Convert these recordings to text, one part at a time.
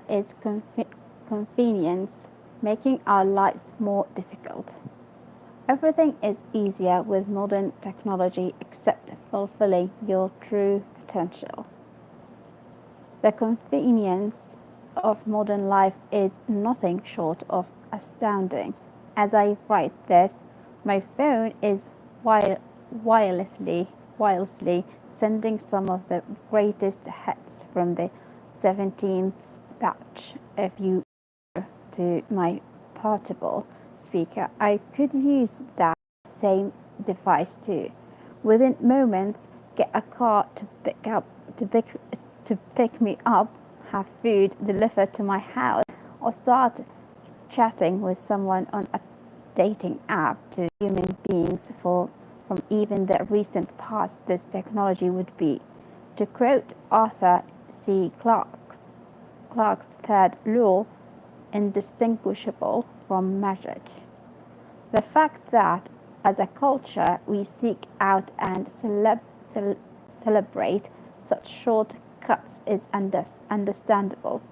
is convenience, making our lives more difficult. Everything is easier with modern technology except fulfilling your true potential. The convenience of modern life is nothing short of astounding. As I write this, my phone is wirelessly sending some of the greatest hits from the 17th batch of you to my portable speaker. I could use that same device too. Within moments, get a car to pick me up, have food delivered to my house, or start chatting with someone on a dating app to human beings from even the recent past. This technology would be, to quote Arthur C. Clarke's third law, indistinguishable from magic. The fact that as a culture we seek out and celebrate such shortcuts is understandable.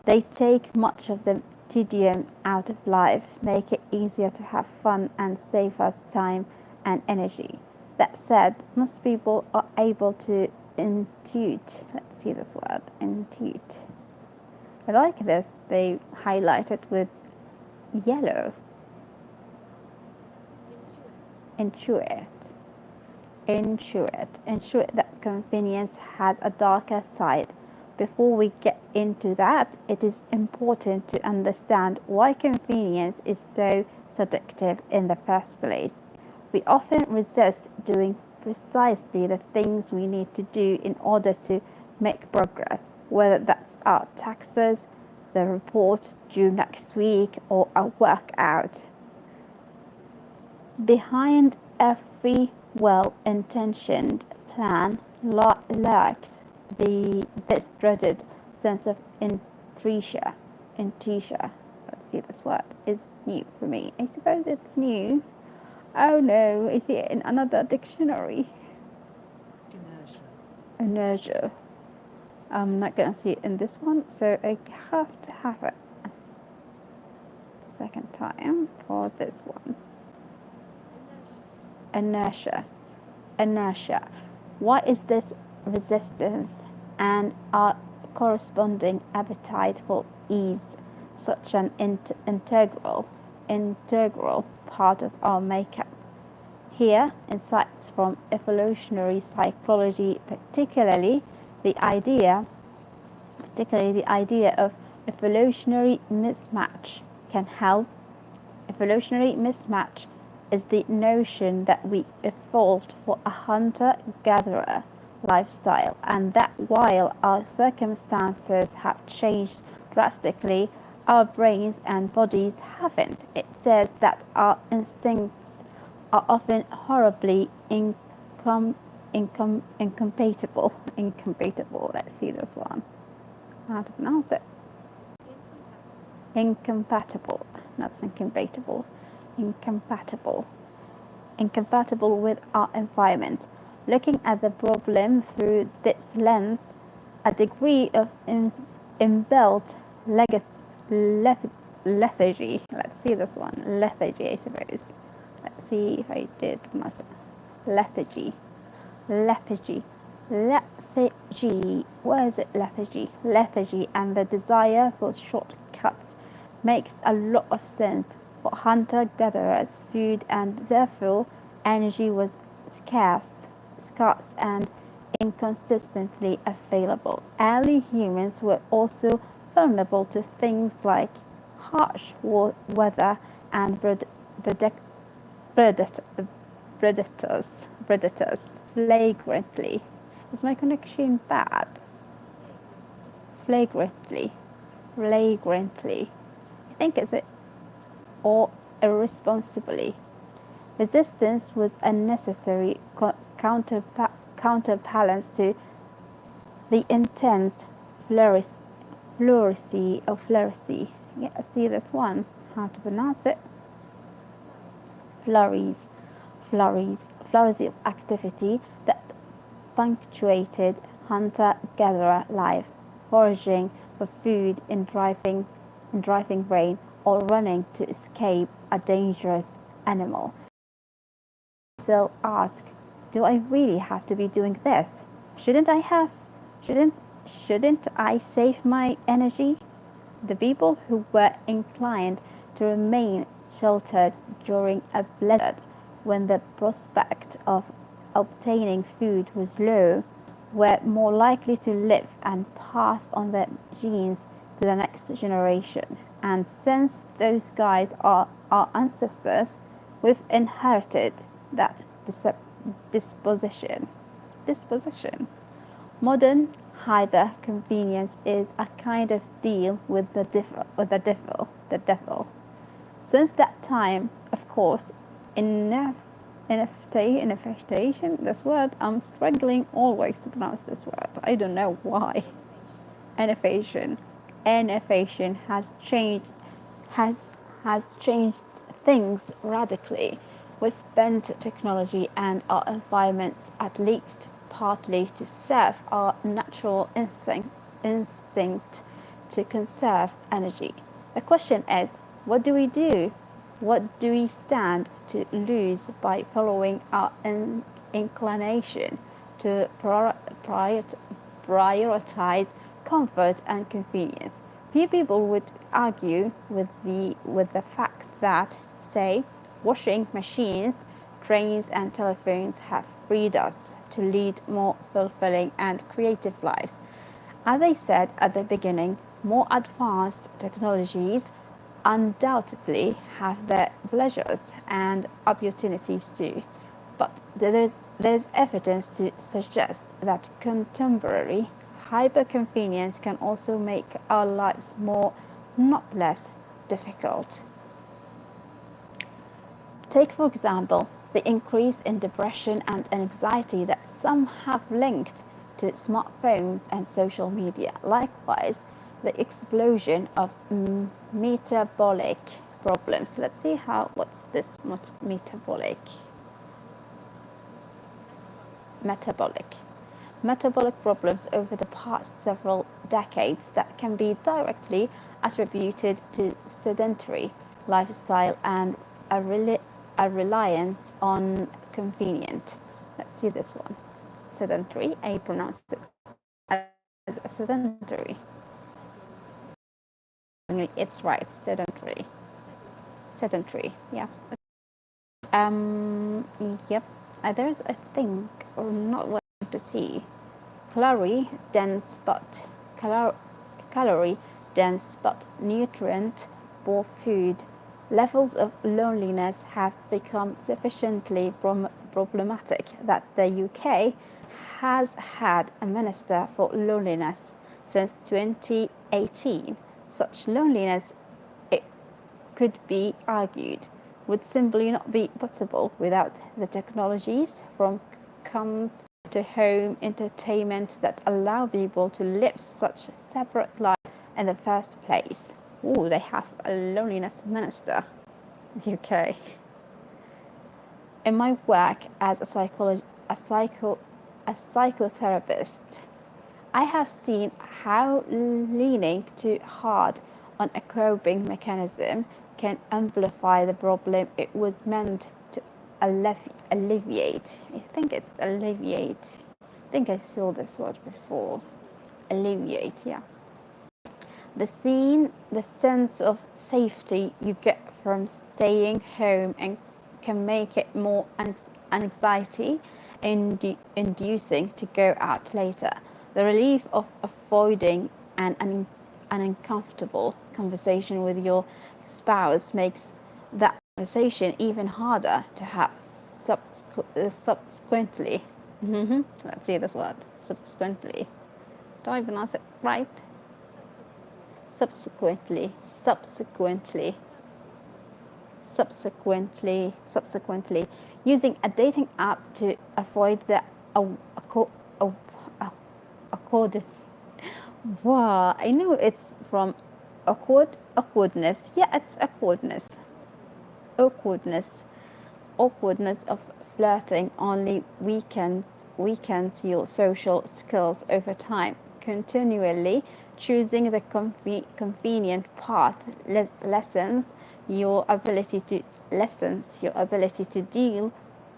They take much of the tedium out of life, make it easier to have fun, and save us time and energy. That said, most people are able to intuit. Let's see this word, intuit. I like this. They highlight it with yellow. Intuit that convenience has a darker side. Before we get into that, it is important to understand why convenience is so seductive in the first place. We often resist doing precisely the things we need to do in order to make progress, whether that's our taxes, the report due next week, or a workout. Behind every well-intentioned plan lurks this dreaded sense of inertia. Let's see, this word is new for me. I suppose it's new. Oh no, I see it in another dictionary. Inertia. I'm not going to see it in this one, so I have to have it second time for this one. Inertia. Why is this resistance and our corresponding appetite for ease such an integral part of our makeup? Here, insights from evolutionary psychology, particularly the idea of evolutionary mismatch can help. Evolutionary mismatch is the notion that we evolved for a hunter-gatherer lifestyle, and that while our circumstances have changed drastically, our brains and bodies haven't. It says that our instincts are often horribly incompatible. Let's see this one. How to pronounce it? Incompatible. That's incompatible. Incompatible with our environment. Looking at the problem through this lens, a degree of inbuilt lethargy. Let's see this one. Lethargy, I suppose. Let's see if I did myself. Lethargy. Where is it? Lethargy and the desire for shortcuts makes a lot of sense. For hunter-gatherers, food and therefore energy was scarce and inconsistently available. Early humans were also vulnerable to things like harsh weather and predators flagrantly. Is my connection bad? Flagrantly. I think it's it. Or irresponsibly. Resistance was a necessary counterbalance to the intense flurry. Yeah, see this one. How to pronounce it? Flurries of activity that punctuated hunter-gatherer life. foraging for food in driving rain, or running to escape a dangerous animal. They'll ask, do I really have to be doing this? Shouldn't I save my energy? The people who were inclined to remain sheltered during a blizzard when the prospect of obtaining food was low were more likely to live and pass on their genes to the next generation. And since those guys are our ancestors, we've inherited that disposition. Modern hyper-convenience is a kind of deal with the devil. Since that time, of course, innovation, this word, I'm struggling always to pronounce this word. I don't know why. Innovation has changed things radically. We've bent technology and our environments at least partly to serve our natural instinct to conserve energy. The question is, what do we do? What do we stand to lose by following our inclination to prioritize comfort and convenience? Few people would argue with the fact that, say, washing machines, trains and telephones have freed us to lead more fulfilling and creative lives. As I said at the beginning, more advanced technologies undoubtedly have their pleasures and opportunities too, but there is evidence to suggest that contemporary hyperconvenience can also make our lives more, not less, difficult. Take, for example, the increase in depression and anxiety that some have linked to smartphones and social media. Likewise, the explosion of metabolic problems. Let's see what's this metabolic problems over the past several decades that can be directly attributed to sedentary lifestyle and a reliance on convenient. Let's see this one. Sedentary. I pronounce it as sedentary. It's right. Sedentary. Yeah. Yep. There's a thing, or not what to see. Calorie dense but nutrient poor food. Levels of loneliness have become sufficiently problematic that the UK has had a Minister for Loneliness since 2018. Such loneliness, it could be argued, would simply not be possible without the technologies from comes to home entertainment that allow people to live such separate lives in the first place. Ooh, they have a loneliness minister, UK. In my work as a psychotherapist, I have seen how leaning too hard on a coping mechanism can amplify the problem it was meant to alleviate. I think it's alleviate. I think I saw this word before. Alleviate, yeah. The sense of safety you get from staying home and can make it more anxiety inducing to go out later. The relief of avoiding an uncomfortable conversation with your spouse makes that conversation even harder to have subsequently. Let's see this word. Subsequently. Do I pronounce it right? Subsequently, using a dating app to avoid the awkward. Wow, I know it's from awkwardness. Yeah, it's awkwardness of flirting only weakens your social skills over time. continually choosing the convenient path lessens your ability to deal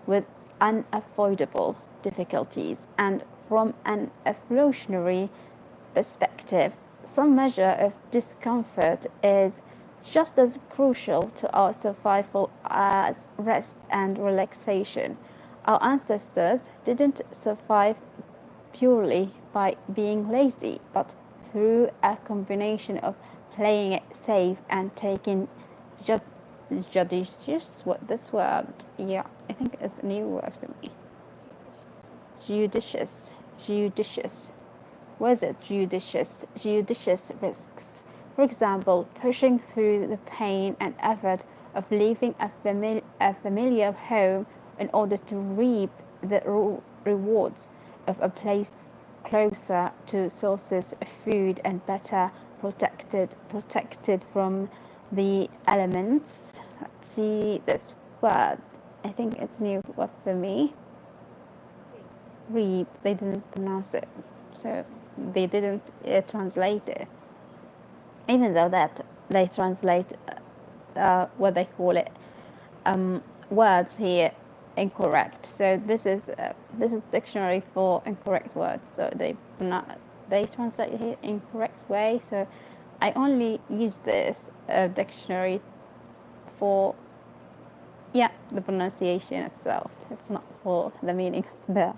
with unavoidable difficulties. And from an evolutionary perspective, some measure of discomfort is just as crucial to our survival as rest and relaxation. Our ancestors didn't survive purely by being lazy, but through a combination of playing it safe and taking judicious, what this word, yeah, I think it's a new word for me. Judicious. Was it judicious risks? For example, pushing through the pain and effort of leaving a familiar home in order to reap the rewards of a place closer to sources of food and better protected from the elements. Let's see this word. I think it's a new word for me. Reap. They didn't pronounce it, so they didn't translate it. Even though that they translate what they call it words here incorrect. So this is dictionary for incorrect words. So they translate it here incorrect way. So I only use this dictionary for the pronunciation itself. It's not for the meaning of the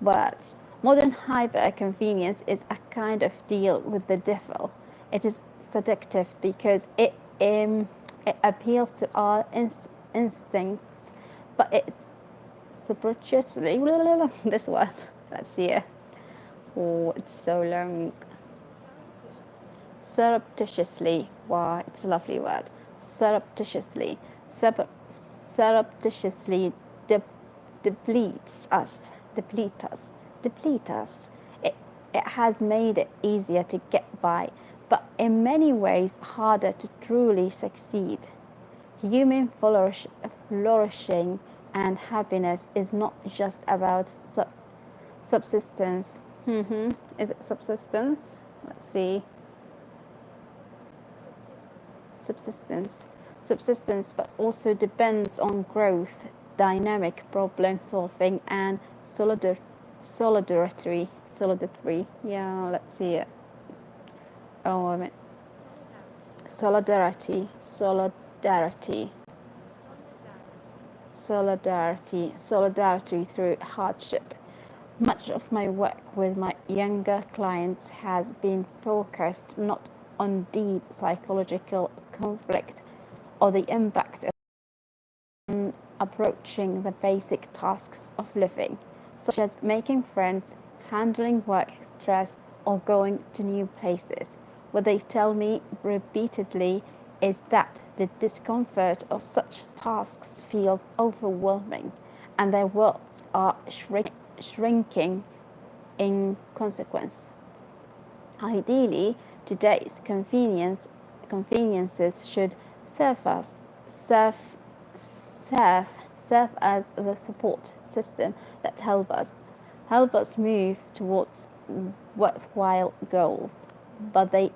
words. Modern hyper-convenience is a kind of deal with the devil. It is seductive because it appeals to our instincts, but it's surreptitiously this word. Let's see it. Oh, it's so long. Surreptitiously. Wow, it's a lovely word. Surreptitiously depletes us. It has made it easier to get by, but in many ways harder to truly succeed. Human flourishing and happiness is not just about subsistence. Is it subsistence? Let's see. Subsistence, but also depends on growth, dynamic problem solving, and solidarity. Yeah, let's see it. Oh, I mean, solidarity through hardship. Much of my work with my younger clients has been focused not on deep psychological conflict or the impact of approaching the basic tasks of living, such as making friends, handling work stress, or going to new places. What they tell me repeatedly is that the discomfort of such tasks feels overwhelming, and their worlds are shrinking in consequence. Ideally, today's conveniences should serve as the support system that help us move towards worthwhile goals, but be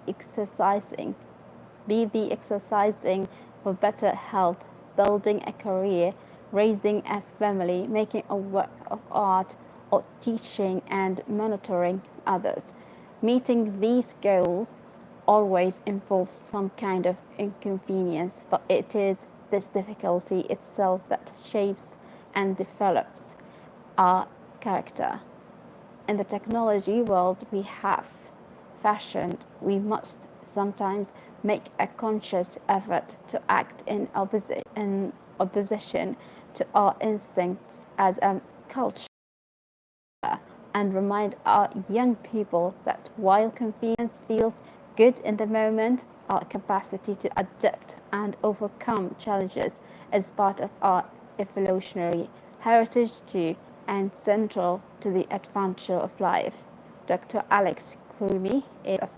the exercising for better health, building a career, raising a family, making a work of art, or teaching and mentoring others. Meeting these goals always involves some kind of inconvenience, but it is this difficulty itself that shapes and develops our character. In the technology world we have fashioned, we must sometimes make a conscious effort to act in opposition to our instincts as a culture, and remind our young people that while convenience feels good in the moment, our capacity to adapt and overcome challenges is part of our evolutionary heritage too, and central to the adventure of life. Dr. Alex Kumi is a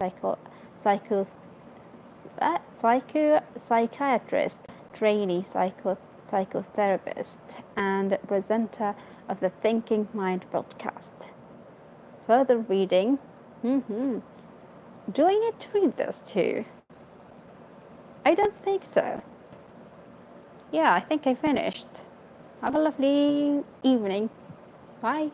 psychiatrist, trainee psychotherapist, and presenter of the Thinking Mind broadcast. Further reading, Do I need to read this too? I don't think so. Yeah, I think I finished. Have a lovely evening. Bye.